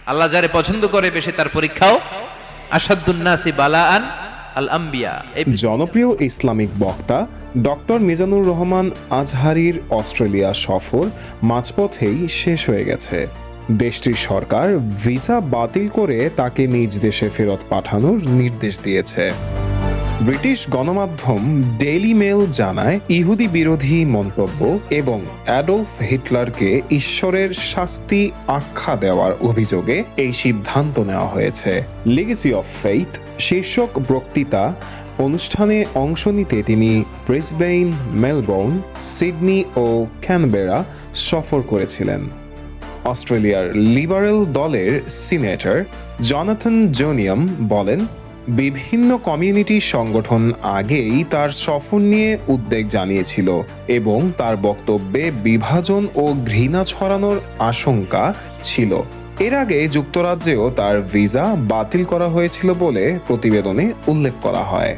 আল্লাহ যারে পছন্দ করে বেশি তার পরীক্ষাও। আসাদুন নাসি বালাআন আল আম্বিয়া। জনপ্রিয় ইসলামিক বক্তা ডক্টর মিজানুর রহমান আজহারীর অস্ট্রেলিয়া সফর মাঝপথেই শেষ হয়ে গেছে। দেশটির সরকার ভিসা বাতিল করে তাকে নিজ দেশে ফেরত পাঠানোর নির্দেশ দিয়েছে। ব্রিটিশ গণমাধ্যম ডেইলি মেল জানায়, ইহুদি বিরোধী মন্তব্য এবং অ্যাডলফ হিটলারকে ঈশ্বরের শাস্তি আখ্যা দেওয়ার অভিযোগে এই সিদ্ধান্ত নেওয়া হয়েছে। লিগেসি অফ ফেইথ শীর্ষক বক্তৃতা অনুষ্ঠানে অংশ নিতে তিনি ব্রিসবেইন, মেলবোর্ন, সিডনি ও ক্যানবেরা সফর করেছিলেন। অস্ট্রেলিয়ার লিবারেল দলের সিনেটর জনাথন জোনিয়াম বলেন, বিভিন্ন কমিউনিটি সংগঠন আগেই তার সফর নিয়ে উদ্বেগ জানিয়েছিল এবং তার বক্তব্যে বিভাজন ও ঘৃণা ছড়ানোর আশঙ্কা ছিল। এর আগে যুক্তরাজ্যেও তার ভিসা বাতিল করা হয়েছিল বলে প্রতিবেদনে উল্লেখ করা হয়।